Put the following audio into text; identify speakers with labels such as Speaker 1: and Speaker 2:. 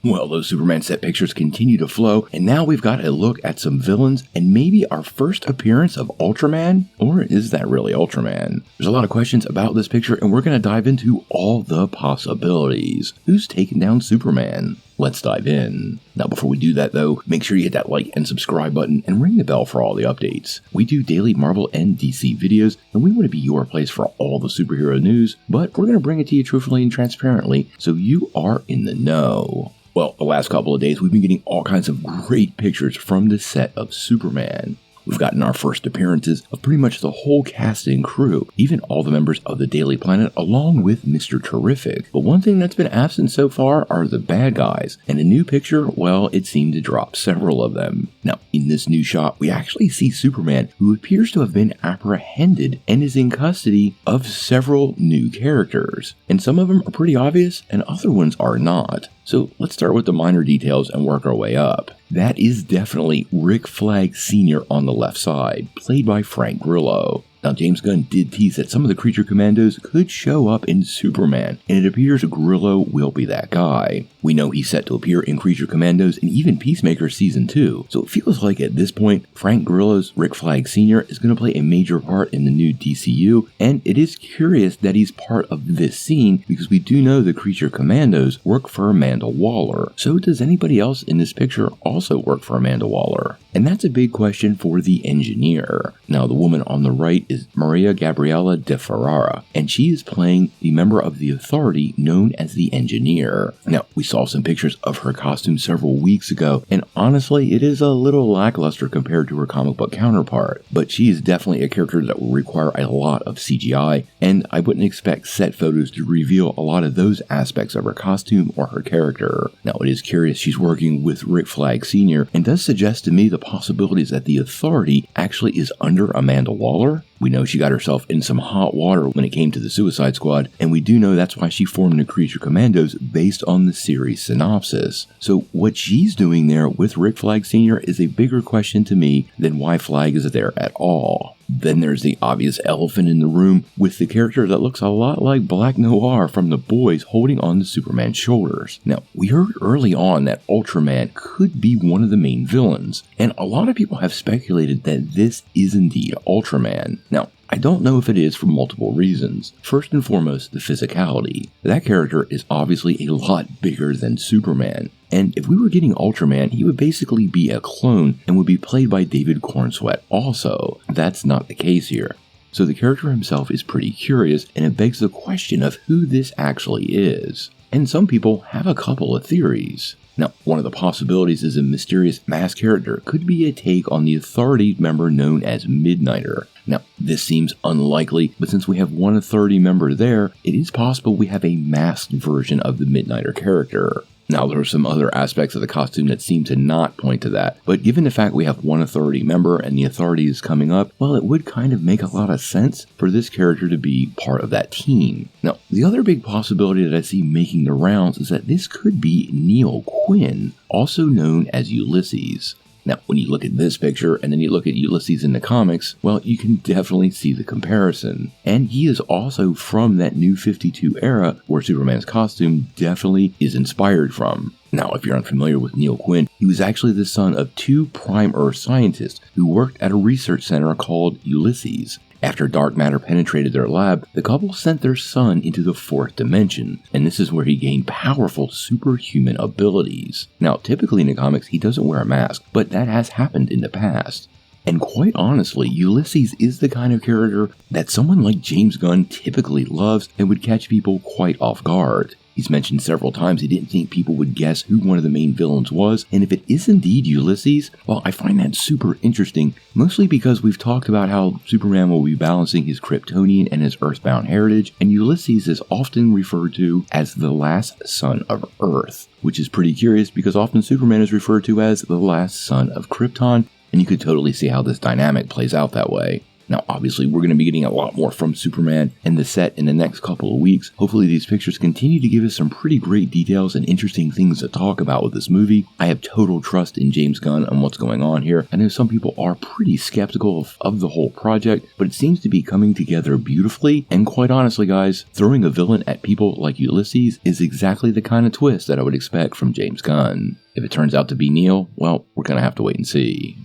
Speaker 1: Well, those Superman set pictures continue to flow, and now we've got a look at some villains and maybe our first appearance of Ultraman? Or is that really Ultraman? There's a lot of questions about this picture, and we're going to dive into all the possibilities. Who's taken down Superman? Let's dive in. Now, before we do that though, make sure you hit that like and subscribe button and ring the bell for all the updates. We do daily Marvel and DC videos, and we want to be your place for all the superhero news, but we're going to bring it to you truthfully and transparently, so you are in the know. Well, the last couple of days, we've been getting all kinds of great pictures from the set of Superman. We've gotten our first appearances of pretty much the whole cast and crew, even all the members of the Daily Planet, along with Mr. Terrific. But one thing that's been absent so far are the bad guys, and a new picture, well, it seemed to drop several of them. Now, in this new shot, we actually see Superman, who appears to have been apprehended and is in custody of several new characters. And some of them are pretty obvious, and other ones are not. So let's start with the minor details and work our way up. That is definitely Rick Flag Sr. on the left side, played by Frank Grillo. Now, James Gunn did tease that some of the creature commandos could show up in Superman, and it appears Grillo will be that guy. We know he's set to appear in Creature Commandos and even Peacemaker Season 2, so it feels like at this point, Frank Grillo's Rick Flag Sr. is going to play a major part in the new DCU, and it is curious that he's part of this scene because we do know the Creature Commandos work for Amanda Waller. So does anybody else in this picture also work for Amanda Waller? And that's a big question for the engineer. Now, the woman on the right is Maria Gabriela de Ferrara, and she is playing the member of the Authority known as the Engineer. Now, we saw some pictures of her costume several weeks ago, and honestly, it is a little lackluster compared to her comic book counterpart, but she is definitely a character that will require a lot of CGI, and I wouldn't expect set photos to reveal a lot of those aspects of her costume or her character. Now, it is curious she's working with Rick Flag Sr., and does suggest to me the possibilities that the Authority actually is under Amanda Waller. We know she got herself in some hot water when it came to the Suicide Squad, and we do know that's why she formed the Creature Commandos based on the series synopsis. So what she's doing there with Rick Flag Sr. is a bigger question to me than why Flag is there at all. Then there's the obvious elephant in the room with the character that looks a lot like Black Noir from The Boys holding on to Superman's shoulders. Now, we heard early on that Ultraman could be one of the main villains, and a lot of people have speculated that this is indeed Ultraman. Now, I don't know if it is for multiple reasons. First and foremost, the physicality. That character is obviously a lot bigger than Superman. And if we were getting Ultraman, he would basically be a clone and would be played by David Cornsweet also. That's not the case here. So the character himself is pretty curious, and it begs the question of who this actually is. And some people have a couple of theories. Now, one of the possibilities is a mysterious masked character could be a take on the Authority member known as Midnighter. Now, this seems unlikely, but since we have one Authority member there, it is possible we have a masked version of the Midnighter character. Now, there are some other aspects of the costume that seem to not point to that, but given the fact we have one Authority member and the Authority is coming up, well, it would kind of make a lot of sense for this character to be part of that team. Now, the other big possibility that I see making the rounds is that this could be Neil Quinn, also known as Ulysses. Now, when you look at this picture and then you look at Ulysses in the comics, well, you can definitely see the comparison. And he is also from that New 52 era where Superman's costume definitely is inspired from. Now, if you're unfamiliar with Neil Quinn, he was actually the son of two Prime Earth scientists who worked at a research center called Ulysses. After dark matter penetrated their lab, the couple sent their son into the fourth dimension, and this is where he gained powerful superhuman abilities. Now, typically in the comics, he doesn't wear a mask, but that has happened in the past. And quite honestly, Ulysses is the kind of character that someone like James Gunn typically loves and would catch people quite off guard. He's mentioned several times he didn't think people would guess who one of the main villains was, and if it is indeed Ulysses, well, I find that super interesting, mostly because we've talked about how Superman will be balancing his Kryptonian and his Earthbound heritage, and Ulysses is often referred to as the last son of Earth, which is pretty curious because often Superman is referred to as the last son of Krypton, and you could totally see how this dynamic plays out that way. Now, obviously, we're going to be getting a lot more from Superman and the set in the next couple of weeks. Hopefully, these pictures continue to give us some pretty great details and interesting things to talk about with this movie. I have total trust in James Gunn and what's going on here. I know some people are pretty skeptical of the whole project, but it seems to be coming together beautifully. And quite honestly, guys, throwing a villain at people like Ulysses is exactly the kind of twist that I would expect from James Gunn. If it turns out to be Neil, well, we're going to have to wait and see.